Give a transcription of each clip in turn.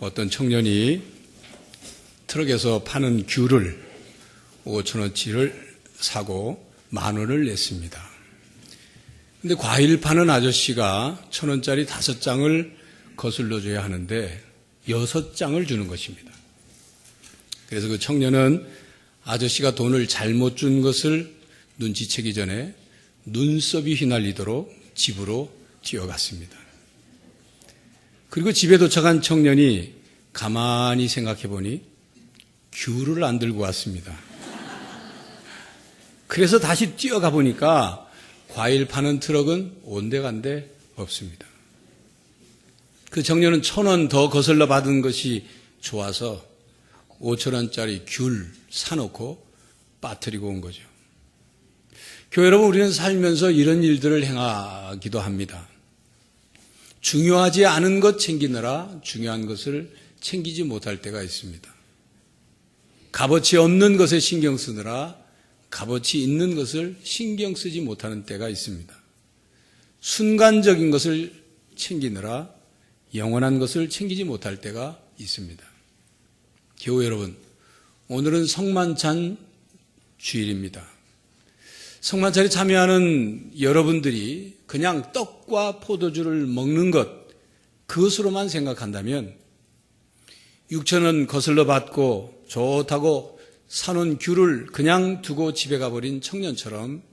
어떤 청년이 트럭에서 파는 귤을 5,000원치를 사고 10,000원을 냈습니다. 근데 과일 파는 아저씨가 1,000원짜리 5장을 거슬러 줘야 하는데 6장을 주는 것입니다. 그래서 그 청년은 아저씨가 돈을 잘못 준 것을 눈치채기 전에 눈썹이 휘날리도록 집으로 뛰어갔습니다. 그리고 집에 도착한 청년이 가만히 생각해 보니 귤을 안 들고 왔습니다. 그래서 다시 뛰어가 보니까 과일 파는 트럭은 온데간데 없습니다. 그 청년은 1,000원 더 거슬러 받은 것이 좋아서 5,000원짜리 귤 사놓고 빠뜨리고 온 거죠. 교회 여러분, 우리는 살면서 이런 일들을 행하기도 합니다. 중요하지 않은 것 챙기느라 중요한 것을 챙기지 못할 때가 있습니다. 값어치 없는 것에 신경 쓰느라 값어치 있는 것을 신경 쓰지 못하는 때가 있습니다. 순간적인 것을 챙기느라 영원한 것을 챙기지 못할 때가 있습니다. 교회 여러분, 오늘은 성만찬 주일입니다. 성만찬에 참여하는 여러분들이 그냥 떡과 포도주를 먹는 것, 그것으로만 생각한다면 6,000원 거슬러 받고 좋다고 사놓은 귤을 그냥 두고 집에 가버린 청년처럼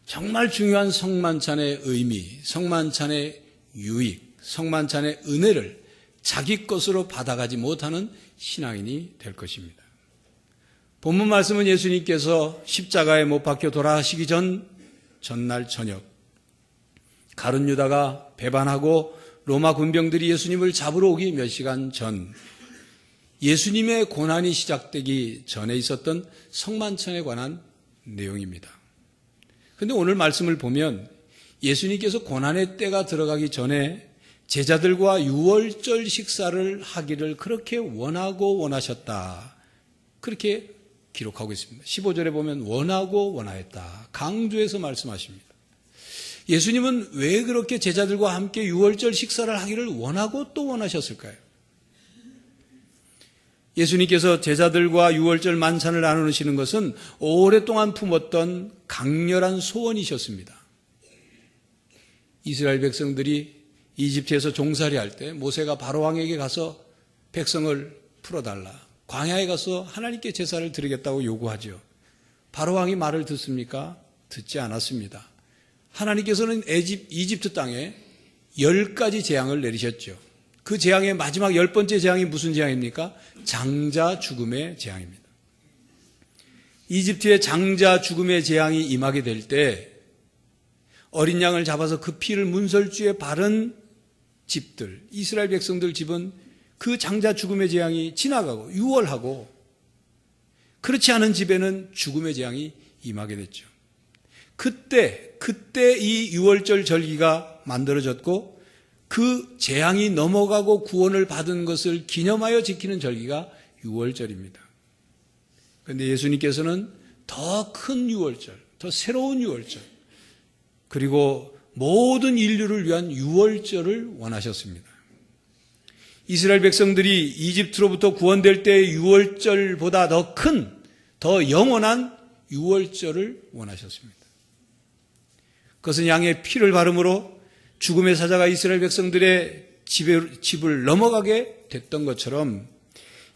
정말 중요한 성만찬의 의미, 성만찬의 유익, 성만찬의 은혜를 자기 것으로 받아가지 못하는 신앙인이 될 것입니다. 본문 말씀은 예수님께서 십자가에 못 박혀 돌아가시기 전날 저녁 가룟 유다가 배반하고 로마 군병들이 예수님을 잡으러 오기 몇 시간 전 예수님의 고난이 시작되기 전에 있었던 성만찬에 관한 내용입니다. 그런데 오늘 말씀을 보면 예수님께서 고난의 때가 들어가기 전에 제자들과 유월절 식사를 하기를 그렇게 원하고 원하셨다. 그렇게 기록하고 있습니다. 15절에 보면 원하고 원하였다. 강조해서 말씀하십니다. 예수님은 왜 그렇게 제자들과 함께 유월절 식사를 하기를 원하고 또 원하셨을까요? 예수님께서 제자들과 유월절 만찬을 나누시는 것은 오랫동안 품었던 강렬한 소원이셨습니다. 이스라엘 백성들이 이집트에서 종살이 할 때 모세가 바로왕에게 가서 백성을 풀어달라. 광야에 가서 하나님께 제사를 드리겠다고 요구하죠. 바로왕이 말을 듣습니까? 듣지 않았습니다. 하나님께서는 이집트 땅에 10가지 재앙을 내리셨죠. 그 재앙의 마지막 10번째 재앙이 무슨 재앙입니까? 장자 죽음의 재앙입니다. 이집트의 장자 죽음의 재앙이 임하게 될 때 어린 양을 잡아서 그 피를 문설주에 바른 집들, 이스라엘 백성들 집은 그 장자 죽음의 재앙이 지나가고 유월하고 그렇지 않은 집에는 죽음의 재앙이 임하게 됐죠. 그때 이 유월절 절기가 만들어졌고 그 재앙이 넘어가고 구원을 받은 것을 기념하여 지키는 절기가 유월절입니다. 그런데 예수님께서는 더 큰 유월절, 더 새로운 유월절, 그리고 모든 인류를 위한 유월절을 원하셨습니다. 이스라엘 백성들이 이집트로부터 구원될 때의 유월절보다 더 큰, 더 영원한 유월절을 원하셨습니다. 그것은 양의 피를 바름으로 죽음의 사자가 이스라엘 백성들의 집을 넘어가게 됐던 것처럼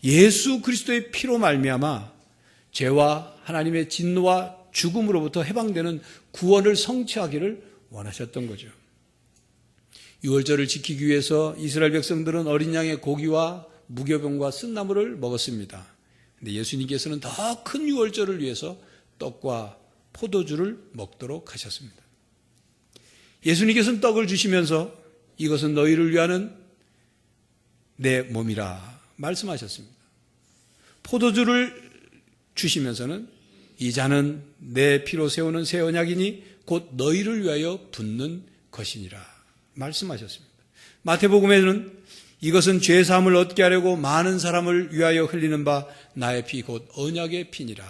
예수 그리스도의 피로 말미암아 죄와 하나님의 진노와 죽음으로부터 해방되는 구원을 성취하기를 원하셨던 거죠. 유월절을 지키기 위해서 이스라엘 백성들은 어린 양의 고기와 무교병과 쓴나물을 먹었습니다. 그런데 예수님께서는 더 큰 유월절을 위해서 떡과 포도주를 먹도록 하셨습니다. 예수님께서는 떡을 주시면서 이것은 너희를 위하는 내 몸이라 말씀하셨습니다. 포도주를 주시면서는 이 잔은 내 피로 세우는 새 언약이니 곧 너희를 위하여 붓는 것이니라 말씀하셨습니다. 마태복음에는 이것은 죄사함을 얻게 하려고 많은 사람을 위하여 흘리는 바 나의 피 곧 언약의 피니라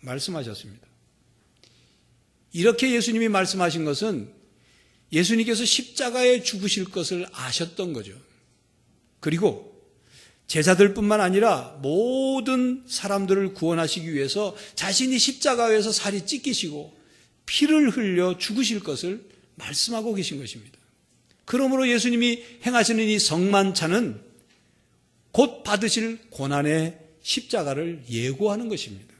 말씀하셨습니다. 이렇게 예수님이 말씀하신 것은 예수님께서 십자가에 죽으실 것을 아셨던 거죠. 그리고 제자들뿐만 아니라 모든 사람들을 구원하시기 위해서 자신이 십자가에서 살이 찢기시고 피를 흘려 죽으실 것을 말씀하고 계신 것입니다. 그러므로 예수님이 행하시는 이 성만찬은 곧 받으실 고난의 십자가를 예고하는 것입니다.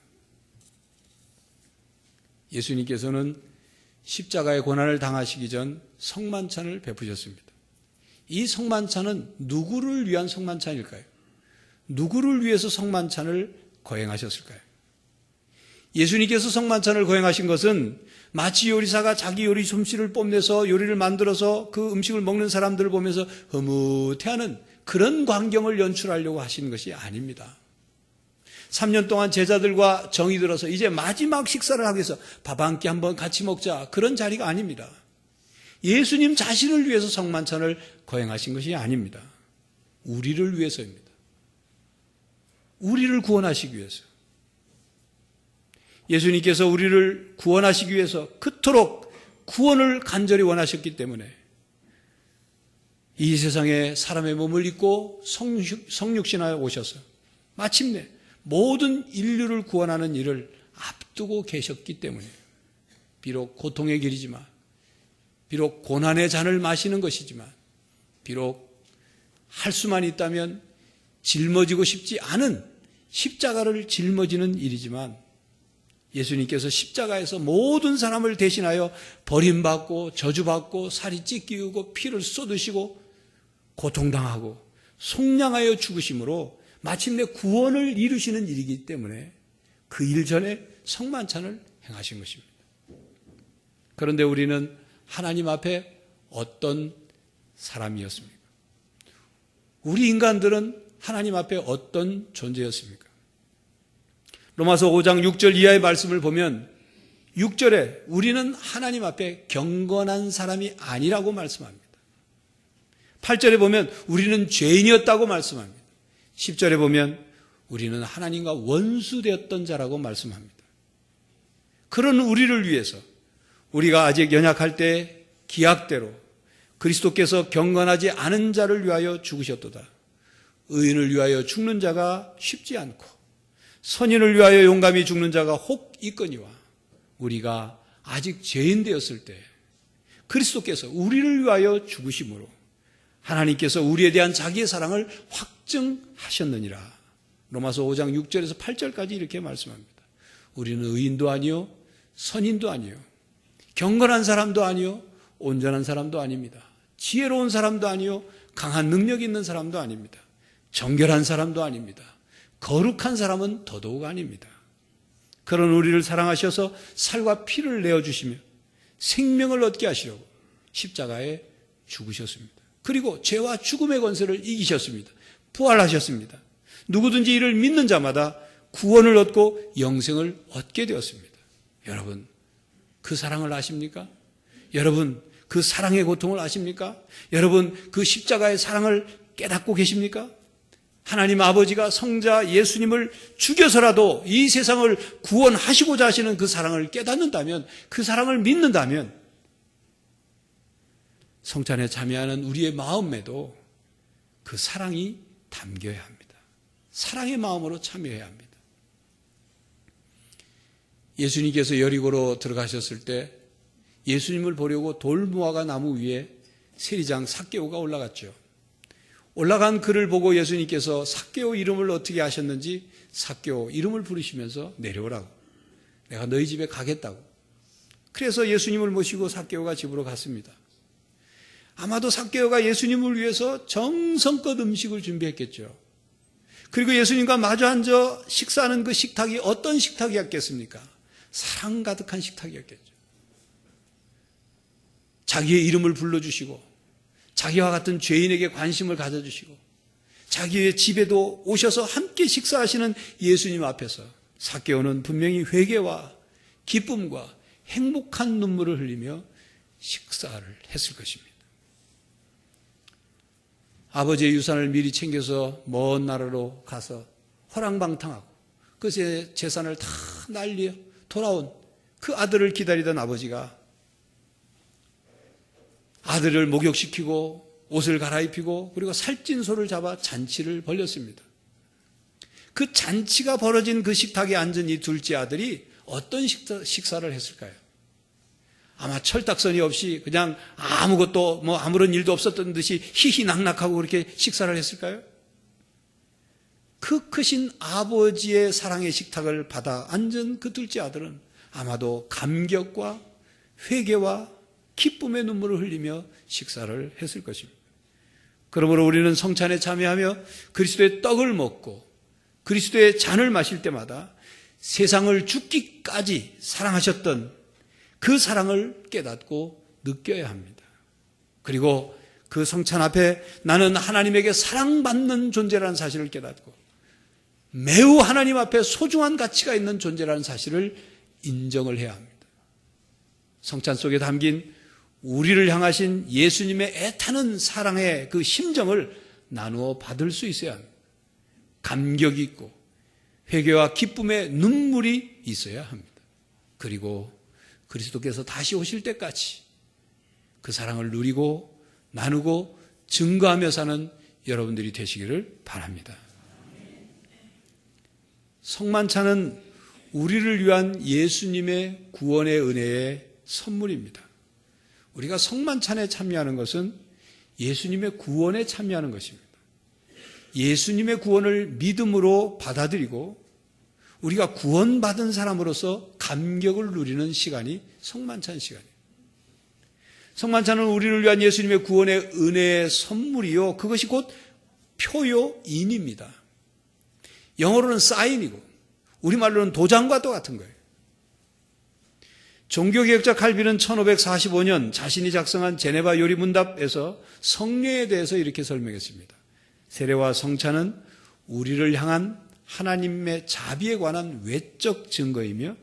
예수님께서는 십자가의 고난을 당하시기 전 성만찬을 베푸셨습니다. 이 성만찬은 누구를 위한 성만찬일까요? 누구를 위해서 성만찬을 거행하셨을까요? 예수님께서 성만찬을 거행하신 것은 마치 요리사가 자기 요리 솜씨를 뽐내서 요리를 만들어서 그 음식을 먹는 사람들을 보면서 흐뭇해하는 그런 광경을 연출하려고 하신 것이 아닙니다. 3년 동안 제자들과 정이 들어서 이제 마지막 식사를 하기 위해서 밥 한 끼 한번 같이 먹자, 그런 자리가 아닙니다. 예수님 자신을 위해서 성만찬을 거행하신 것이 아닙니다. 우리를 위해서입니다. 우리를 구원하시기 위해서. 예수님께서 우리를 구원하시기 위해서 그토록 구원을 간절히 원하셨기 때문에 이 세상에 사람의 몸을 입고 성육신하여 오셔서 마침내 모든 인류를 구원하는 일을 앞두고 계셨기 때문에 비록 고통의 길이지만, 비록 고난의 잔을 마시는 것이지만, 비록 할 수만 있다면 짊어지고 싶지 않은 십자가를 짊어지는 일이지만, 예수님께서 십자가에서 모든 사람을 대신하여 버림받고 저주받고 살이 찢기고 피를 쏟으시고 고통당하고 속량하여 죽으심으로 마침내 구원을 이루시는 일이기 때문에 그 일 전에 성만찬을 행하신 것입니다. 그런데 우리는 하나님 앞에 어떤 사람이었습니까? 우리 인간들은 하나님 앞에 어떤 존재였습니까? 로마서 5장 6절 이하의 말씀을 보면 6절에 우리는 하나님 앞에 경건한 사람이 아니라고 말씀합니다. 8절에 보면 우리는 죄인이었다고 말씀합니다. 10절에 보면 우리는 하나님과 원수되었던 자라고 말씀합니다. 그런 우리를 위해서 우리가 아직 연약할 때 기약대로 그리스도께서 경건하지 않은 자를 위하여 죽으셨도다. 의인을 위하여 죽는 자가 쉽지 않고 선인을 위하여 용감히 죽는 자가 혹 있거니와, 우리가 아직 죄인 되었을 때 그리스도께서 우리를 위하여 죽으심으로 하나님께서 우리에 대한 자기의 사랑을 확증하셨느니라. 로마서 5장 6절에서 8절까지 이렇게 말씀합니다. 우리는 의인도 아니요 선인도 아니요 경건한 사람도 아니요 온전한 사람도 아닙니다. 지혜로운 사람도 아니요 강한 능력 있는 사람도 아닙니다. 정결한 사람도 아닙니다. 거룩한 사람은 더더욱 아닙니다. 그런 우리를 사랑하셔서 살과 피를 내어주시며 생명을 얻게 하시려고 십자가에 죽으셨습니다. 그리고 죄와 죽음의 권세를 이기셨습니다. 부활하셨습니다. 누구든지 이를 믿는 자마다 구원을 얻고 영생을 얻게 되었습니다. 여러분, 그 사랑을 아십니까? 여러분, 그 사랑의 고통을 아십니까? 여러분, 그 십자가의 사랑을 깨닫고 계십니까? 하나님 아버지가 성자 예수님을 죽여서라도 이 세상을 구원하시고자 하시는 그 사랑을 깨닫는다면, 그 사랑을 믿는다면 성찬에 참여하는 우리의 마음에도 그 사랑이 담겨야 합니다. 사랑의 마음으로 참여해야 합니다. 예수님께서 여리고로 들어가셨을 때 예수님을 보려고 돌무화과 나무 위에 세리장 삭개오가 올라갔죠. 올라간 그를 보고 예수님께서 삭개오 이름을 어떻게 하셨는지 삭개오 이름을 부르시면서 내려오라고, 내가 너희 집에 가겠다고. 그래서 예수님을 모시고 삭개오가 집으로 갔습니다. 아마도 삭개오가 예수님을 위해서 정성껏 음식을 준비했겠죠. 그리고 예수님과 마주 앉아 식사하는 그 식탁이 어떤 식탁이었겠습니까? 사랑 가득한 식탁이었겠죠. 자기의 이름을 불러주시고 자기와 같은 죄인에게 관심을 가져주시고 자기의 집에도 오셔서 함께 식사하시는 예수님 앞에서 삭개오는 분명히 회개와 기쁨과 행복한 눈물을 흘리며 식사를 했을 것입니다. 아버지의 유산을 미리 챙겨서 먼 나라로 가서 허랑방탕하고 그 재산을 다 날려 돌아온 그 아들을 기다리던 아버지가 아들을 목욕시키고 옷을 갈아입히고 그리고 살찐 소를 잡아 잔치를 벌였습니다. 그 잔치가 벌어진 그 식탁에 앉은 이 둘째 아들이 어떤 식사를 했을까요? 아마 철딱서니 없이 그냥 아무것도 아무런 일도 없었던 듯이 희희낙낙하고 그렇게 식사를 했을까요? 그 크신 아버지의 사랑의 식탁을 받아 앉은 그 둘째 아들은 아마도 감격과 회개와 기쁨의 눈물을 흘리며 식사를 했을 것입니다. 그러므로 우리는 성찬에 참여하며 그리스도의 떡을 먹고 그리스도의 잔을 마실 때마다 세상을 죽기까지 사랑하셨던 그 사랑을 깨닫고 느껴야 합니다. 그리고 그 성찬 앞에 나는 하나님에게 사랑받는 존재라는 사실을 깨닫고 매우 하나님 앞에 소중한 가치가 있는 존재라는 사실을 인정을 해야 합니다. 성찬 속에 담긴 우리를 향하신 예수님의 애타는 사랑의 그 심정을 나누어 받을 수 있어야 합니다. 감격이 있고 회개와 기쁨의 눈물이 있어야 합니다. 그리고 그리스도께서 다시 오실 때까지 그 사랑을 누리고 나누고 증거하며 사는 여러분들이 되시기를 바랍니다. 성만찬은 우리를 위한 예수님의 구원의 은혜의 선물입니다. 우리가 성만찬에 참여하는 것은 예수님의 구원에 참여하는 것입니다. 예수님의 구원을 믿음으로 받아들이고 우리가 구원받은 사람으로서 감격을 누리는 시간이 성만찬 시간이에요. 성만찬은 우리를 위한 예수님의 구원의 은혜의 선물이요, 그것이 곧 표요인입니다. 영어로는 사인이고 우리말로는 도장과 똑같은 거예요. 종교개혁자 칼빈은 1545년 자신이 작성한 제네바 요리문답에서 성례에 대해서 이렇게 설명했습니다. 세례와 성찬은 우리를 향한 하나님의 자비에 관한 외적 증거이며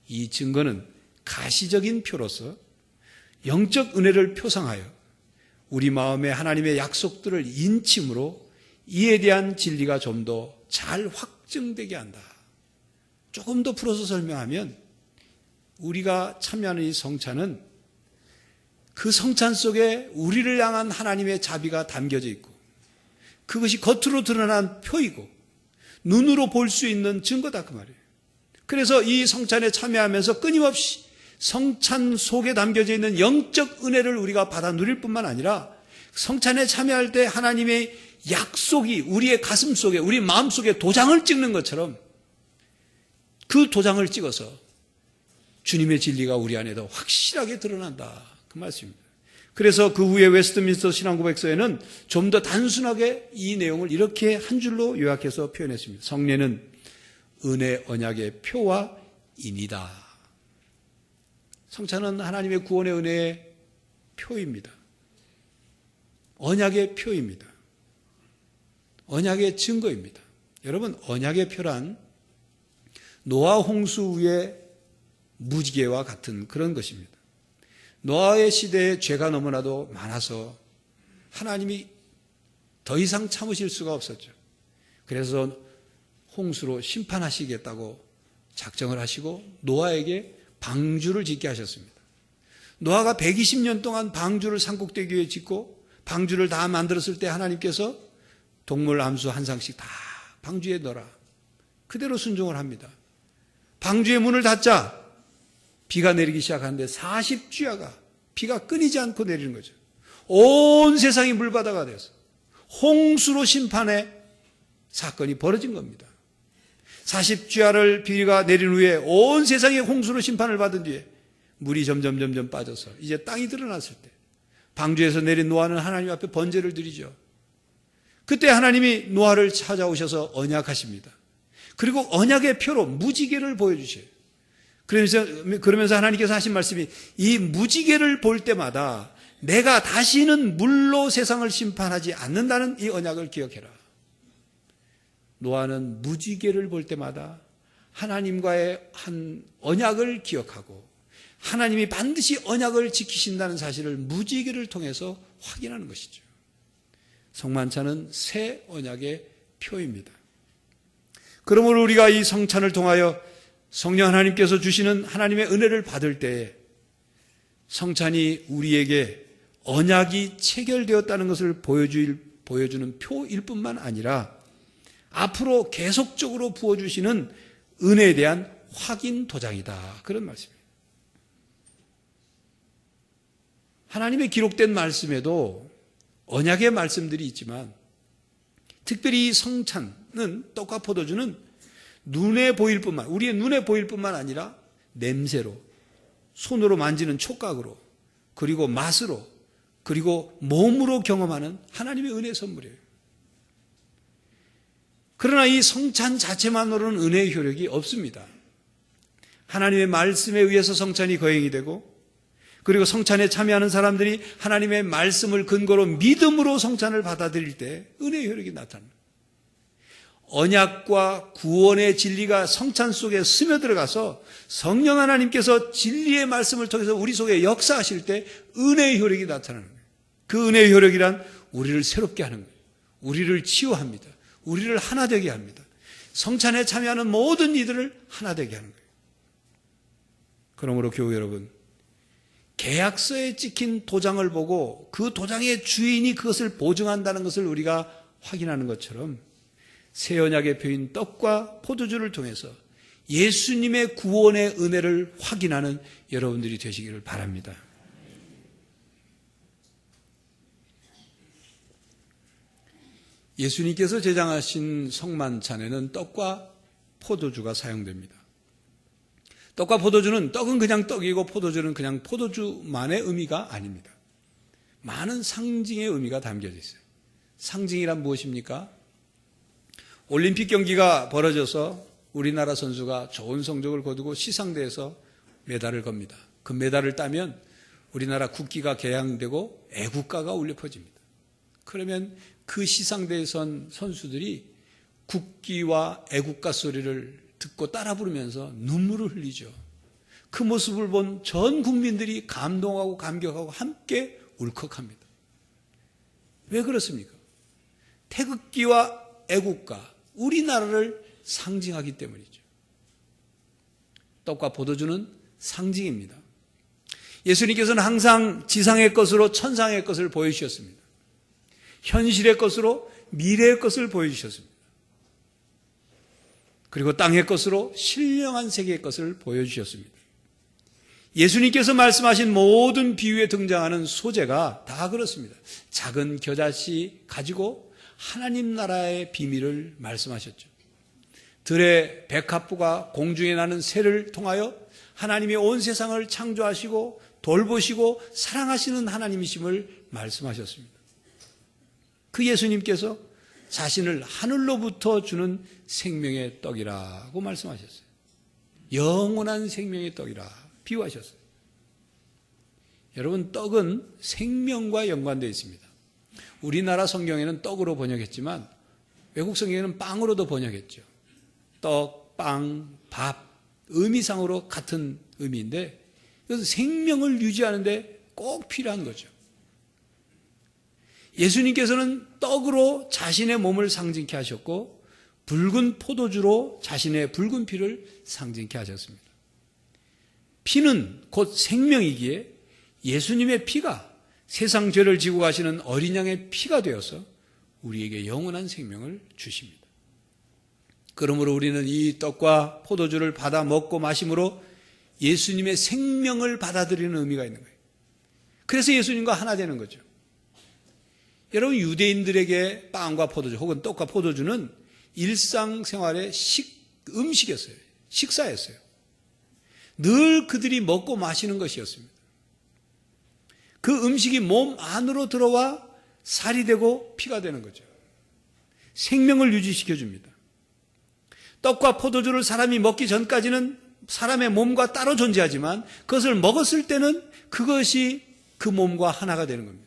이 증거는 가시적인 표로서 영적 은혜를 표상하여 우리 마음에 하나님의 약속들을 인침으로 이에 대한 진리가 좀 더 잘 확증되게 한다. 조금 더 풀어서 설명하면 우리가 참여하는 이 성찬은 그 성찬 속에 우리를 향한 하나님의 자비가 담겨져 있고 그것이 겉으로 드러난 표이고 눈으로 볼 수 있는 증거다 그 말이에요. 그래서 이 성찬에 참여하면서 끊임없이 성찬 속에 담겨져 있는 영적 은혜를 우리가 받아 누릴 뿐만 아니라 성찬에 참여할 때 하나님의 약속이 우리의 가슴 속에 우리 마음 속에 도장을 찍는 것처럼 그 도장을 찍어서 주님의 진리가 우리 안에 더 확실하게 드러난다 그 말씀입니다. 그래서 그 후에 웨스트민스터 신앙고백서에는 좀 더 단순하게 이 내용을 이렇게 한 줄로 요약해서 표현했습니다. 성례는 은혜 언약의 표와 인이다. 성찬은 하나님의 구원의 은혜의 표입니다. 언약의 표입니다. 언약의 증거입니다. 여러분, 언약의 표란 노아 홍수 후의 무지개와 같은 그런 것입니다. 노아의 시대에 죄가 너무나도 많아서 하나님이 더 이상 참으실 수가 없었죠. 그래서 홍수로 심판하시겠다고 작정을 하시고 노아에게 방주를 짓게 하셨습니다. 노아가 120년 동안 방주를 산꼭대기 위에 짓고 방주를 다 만들었을 때 하나님께서 동물 암수 한 쌍씩 다 방주에 넣어라. 그대로 순종을 합니다. 방주의 문을 닫자 비가 내리기 시작하는데 40주야가 비가 끊이지 않고 내리는 거죠. 온 세상이 물바다가 돼서 홍수로 심판의 사건이 벌어진 겁니다. 40주야를 비가 내린 후에 온 세상이 홍수로 심판을 받은 뒤에 물이 점점 빠져서 이제 땅이 드러났을 때 방주에서 내린 노아는 하나님 앞에 번제를 드리죠. 그때 하나님이 노아를 찾아오셔서 언약하십니다. 그리고 언약의 표로 무지개를 보여주셔요. 그러면서 하나님께서 하신 말씀이 이 무지개를 볼 때마다 내가 다시는 물로 세상을 심판하지 않는다는 이 언약을 기억해라. 노아는 무지개를 볼 때마다 하나님과의 한 언약을 기억하고 하나님이 반드시 언약을 지키신다는 사실을 무지개를 통해서 확인하는 것이죠. 성만찬은 새 언약의 표입니다. 그러므로 우리가 이 성찬을 통하여 성령 하나님께서 주시는 하나님의 은혜를 받을 때에 성찬이 우리에게 언약이 체결되었다는 것을 보여주는 표일 뿐만 아니라 앞으로 계속적으로 부어주시는 은혜에 대한 확인 도장이다. 그런 말씀입니다. 하나님의 기록된 말씀에도 언약의 말씀들이 있지만 특별히 성찬은 떡과 포도주는 우리의 눈에 보일 뿐만 아니라 냄새로, 손으로 만지는 촉각으로, 그리고 맛으로, 그리고 몸으로 경험하는 하나님의 은혜 선물이에요. 그러나 이 성찬 자체만으로는 은혜의 효력이 없습니다. 하나님의 말씀에 의해서 성찬이 거행이 되고, 그리고 성찬에 참여하는 사람들이 하나님의 말씀을 근거로 믿음으로 성찬을 받아들일 때 은혜의 효력이 나타납니다. 언약과 구원의 진리가 성찬 속에 스며들어가서 성령 하나님께서 진리의 말씀을 통해서 우리 속에 역사하실 때 은혜의 효력이 나타나는 거예요. 그 은혜의 효력이란 우리를 새롭게 하는 거예요. 우리를 치유합니다. 우리를 하나 되게 합니다. 성찬에 참여하는 모든 이들을 하나 되게 하는 거예요. 그러므로 교회 여러분, 계약서에 찍힌 도장을 보고 그 도장의 주인이 그것을 보증한다는 것을 우리가 확인하는 것처럼 새 언약의 표인 떡과 포도주를 통해서 예수님의 구원의 은혜를 확인하는 여러분들이 되시기를 바랍니다. 예수님께서 제정하신 성만찬에는 떡과 포도주가 사용됩니다. 떡과 포도주는, 떡은 그냥 떡이고 포도주는 그냥 포도주만의 의미가 아닙니다. 많은 상징의 의미가 담겨져 있어요. 상징이란 무엇입니까? 올림픽 경기가 벌어져서 우리나라 선수가 좋은 성적을 거두고 시상대에서 메달을 겁니다. 그 메달을 따면 우리나라 국기가 개양되고 애국가가 울려 퍼집니다. 그러면 그 시상대에 선 선수들이 국기와 애국가 소리를 듣고 따라 부르면서 눈물을 흘리죠. 그 모습을 본 전 국민들이 감동하고 감격하고 함께 울컥합니다. 왜 그렇습니까? 태극기와 애국가, 우리나라를 상징하기 때문이죠. 떡과 포도주는 상징입니다. 예수님께서는 항상 지상의 것으로 천상의 것을 보여주셨습니다. 현실의 것으로 미래의 것을 보여주셨습니다. 그리고 땅의 것으로 신령한 세계의 것을 보여주셨습니다. 예수님께서 말씀하신 모든 비유에 등장하는 소재가 다 그렇습니다. 작은 겨자씨 가지고 하나님 나라의 비밀을 말씀하셨죠. 들의 백합부가 공중에 나는 새를 통하여 하나님이 온 세상을 창조하시고 돌보시고 사랑하시는 하나님이심을 말씀하셨습니다. 그 예수님께서 자신을 하늘로부터 주는 생명의 떡이라고 말씀하셨어요. 영원한 생명의 떡이라 비유하셨어요. 여러분, 떡은 생명과 연관되어 있습니다. 우리나라 성경에는 떡으로 번역했지만 외국 성경에는 빵으로도 번역했죠. 떡, 빵, 밥, 의미상으로 같은 의미인데 그래서 생명을 유지하는데 꼭 필요한 거죠. 예수님께서는 떡으로 자신의 몸을 상징케 하셨고 붉은 포도주로 자신의 붉은 피를 상징케 하셨습니다. 피는 곧 생명이기에 예수님의 피가 세상 죄를 지고 가시는 어린 양의 피가 되어서 우리에게 영원한 생명을 주십니다. 그러므로 우리는 이 떡과 포도주를 받아 먹고 마심으로 예수님의 생명을 받아들이는 의미가 있는 거예요. 그래서 예수님과 하나 되는 거죠. 여러분, 유대인들에게 빵과 포도주 혹은 떡과 포도주는 일상생활의 음식이었어요. 식사였어요. 늘 그들이 먹고 마시는 것이었습니다. 그 음식이 몸 안으로 들어와 살이 되고 피가 되는 거죠. 생명을 유지시켜줍니다. 떡과 포도주를 사람이 먹기 전까지는 사람의 몸과 따로 존재하지만 그것을 먹었을 때는 그것이 그 몸과 하나가 되는 겁니다.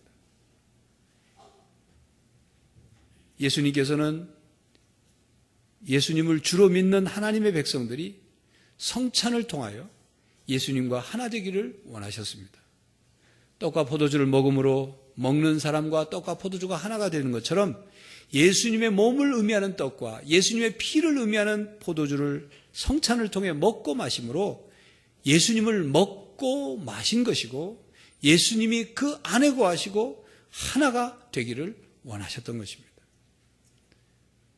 예수님께서는 예수님을 주로 믿는 하나님의 백성들이 성찬을 통하여 예수님과 하나 되기를 원하셨습니다. 떡과 포도주를 먹음으로 먹는 사람과 떡과 포도주가 하나가 되는 것처럼 예수님의 몸을 의미하는 떡과 예수님의 피를 의미하는 포도주를 성찬을 통해 먹고 마심으로 예수님을 먹고 마신 것이고 예수님이 그 안에 거하시고 하나가 되기를 원하셨던 것입니다.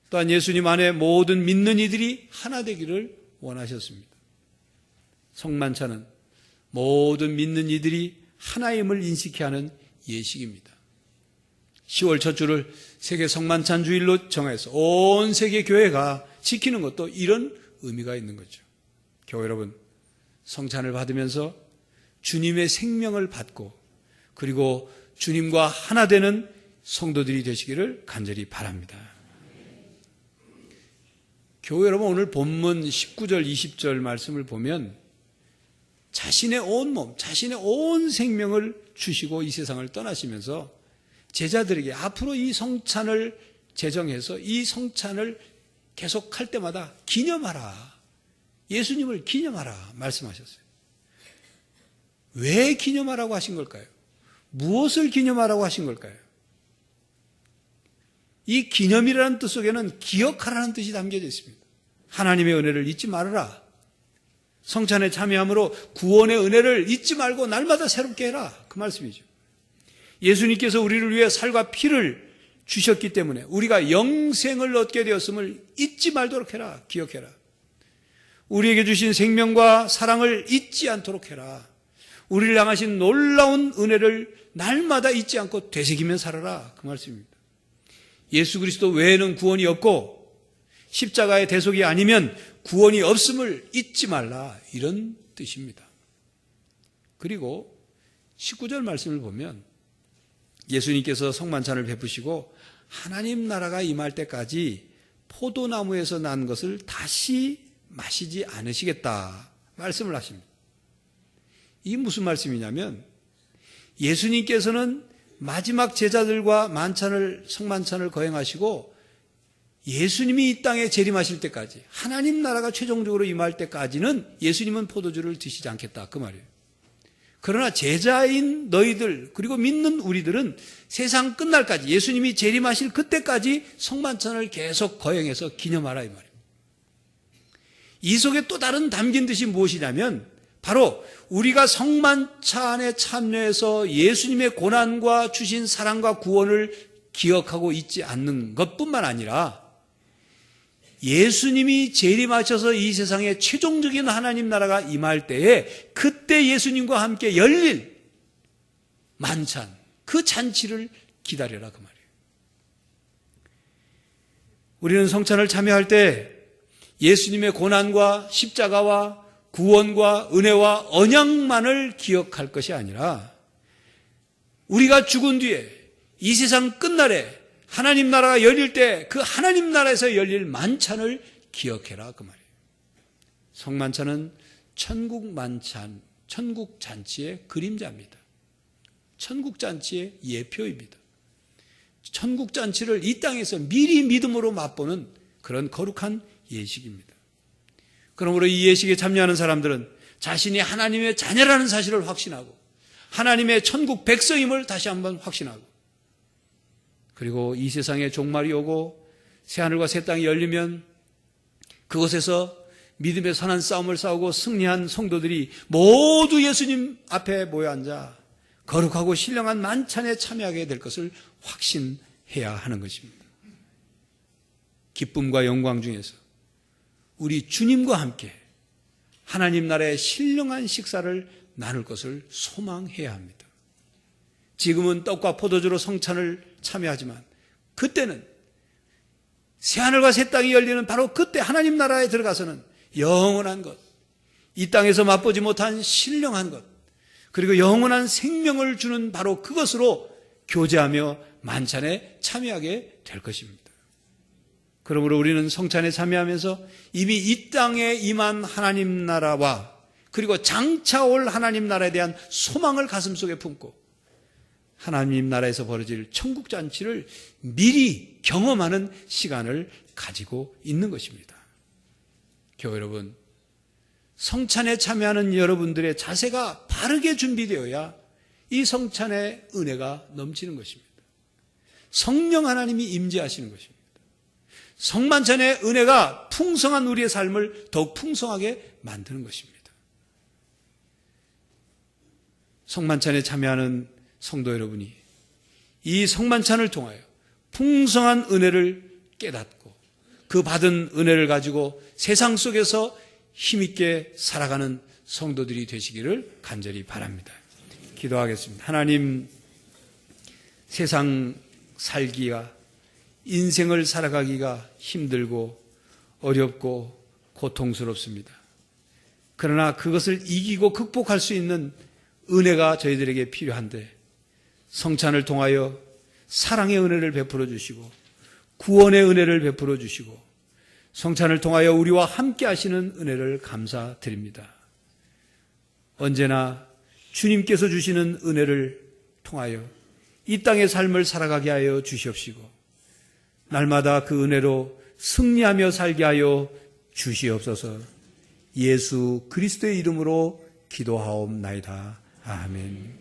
또한 예수님 안에 모든 믿는 이들이 하나 되기를 원하셨습니다. 성만찬은 모든 믿는 이들이 하나임을 인식케 하는 예식입니다. 10월 첫 주를 세계 성만찬 주일로 정해서 온 세계 교회가 지키는 것도 이런 의미가 있는 거죠. 교회 여러분, 성찬을 받으면서 주님의 생명을 받고 그리고 주님과 하나 되는 성도들이 되시기를 간절히 바랍니다. 교회 여러분, 오늘 본문 19절 20절 말씀을 보면 자신의 온 몸, 자신의 온 생명을 주시고 이 세상을 떠나시면서 제자들에게 앞으로 이 성찬을 제정해서 이 성찬을 계속할 때마다 기념하라, 예수님을 기념하라 말씀하셨어요. 왜 기념하라고 하신 걸까요? 무엇을 기념하라고 하신 걸까요? 이 기념이라는 뜻 속에는 기억하라는 뜻이 담겨져 있습니다. 하나님의 은혜를 잊지 말아라. 성찬에 참여함으로 구원의 은혜를 잊지 말고 날마다 새롭게 해라. 그 말씀이죠. 예수님께서 우리를 위해 살과 피를 주셨기 때문에 우리가 영생을 얻게 되었음을 잊지 말도록 해라. 기억해라. 우리에게 주신 생명과 사랑을 잊지 않도록 해라. 우리를 향하신 놀라운 은혜를 날마다 잊지 않고 되새기며 살아라. 그 말씀입니다. 예수 그리스도 외에는 구원이 없고 십자가의 대속이 아니면 구원이 없음을 잊지 말라, 이런 뜻입니다. 그리고 19절 말씀을 보면 예수님께서 성만찬을 베푸시고 하나님 나라가 임할 때까지 포도나무에서 난 것을 다시 마시지 않으시겠다 말씀을 하십니다. 이게 무슨 말씀이냐면 예수님께서는 마지막 제자들과 성만찬을 거행하시고 예수님이 이 땅에 재림하실 때까지, 하나님 나라가 최종적으로 임할 때까지는 예수님은 포도주를 드시지 않겠다, 그 말이에요. 그러나 제자인 너희들 그리고 믿는 우리들은 세상 끝날까지, 예수님이 재림하실 그때까지 성만찬을 계속 거행해서 기념하라, 이 말이에요. 이 속에 또 다른 담긴 뜻이 무엇이냐면 바로 우리가 성만찬에 참여해서 예수님의 고난과 주신 사랑과 구원을 기억하고 잊지 않는 것뿐만 아니라 예수님이 재림하셔서 이 세상에 최종적인 하나님 나라가 임할 때에 그때 예수님과 함께 열릴 만찬, 그 잔치를 기다려라, 그 말이에요. 우리는 성찬을 참여할 때 예수님의 고난과 십자가와 구원과 은혜와 언약만을 기억할 것이 아니라 우리가 죽은 뒤에 이 세상 끝날에 하나님 나라가 열릴 때 그 하나님 나라에서 열릴 만찬을 기억해라, 그 말이에요. 성만찬은 천국 만찬, 천국 잔치의 그림자입니다. 천국 잔치의 예표입니다. 천국 잔치를 이 땅에서 미리 믿음으로 맛보는 그런 거룩한 예식입니다. 그러므로 이 예식에 참여하는 사람들은 자신이 하나님의 자녀라는 사실을 확신하고 하나님의 천국 백성임을 다시 한번 확신하고, 그리고 이 세상에 종말이 오고 새하늘과 새 땅이 열리면 그곳에서 믿음의 선한 싸움을 싸우고 승리한 성도들이 모두 예수님 앞에 모여 앉아 거룩하고 신령한 만찬에 참여하게 될 것을 확신해야 하는 것입니다. 기쁨과 영광 중에서 우리 주님과 함께 하나님 나라의 신령한 식사를 나눌 것을 소망해야 합니다. 지금은 떡과 포도주로 성찬을 참여하지만 그때는 새하늘과 새 땅이 열리는 바로 그때 하나님 나라에 들어가서는 영원한 것, 이 땅에서 맛보지 못한 신령한 것, 그리고 영원한 생명을 주는 바로 그것으로 교제하며 만찬에 참여하게 될 것입니다. 그러므로 우리는 성찬에 참여하면서 이미 이 땅에 임한 하나님 나라와 그리고 장차 올 하나님 나라에 대한 소망을 가슴속에 품고 하나님 나라에서 벌어질 천국 잔치를 미리 경험하는 시간을 가지고 있는 것입니다. 교회 여러분, 성찬에 참여하는 여러분들의 자세가 바르게 준비되어야 이 성찬의 은혜가 넘치는 것입니다. 성령 하나님이 임재하시는 것입니다. 성만찬의 은혜가 풍성한 우리의 삶을 더욱 풍성하게 만드는 것입니다. 성만찬에 참여하는 성도 여러분이 이 성만찬을 통하여 풍성한 은혜를 깨닫고 그 받은 은혜를 가지고 세상 속에서 힘있게 살아가는 성도들이 되시기를 간절히 바랍니다. 기도하겠습니다. 하나님, 세상 살기가, 인생을 살아가기가 힘들고 어렵고 고통스럽습니다. 그러나 그것을 이기고 극복할 수 있는 은혜가 저희들에게 필요한데 성찬을 통하여 사랑의 은혜를 베풀어 주시고 구원의 은혜를 베풀어 주시고 성찬을 통하여 우리와 함께 하시는 은혜를 감사드립니다. 언제나 주님께서 주시는 은혜를 통하여 이 땅의 삶을 살아가게 하여 주시옵시고 날마다 그 은혜로 승리하며 살게 하여 주시옵소서. 예수 그리스도의 이름으로 기도하옵나이다. 아멘.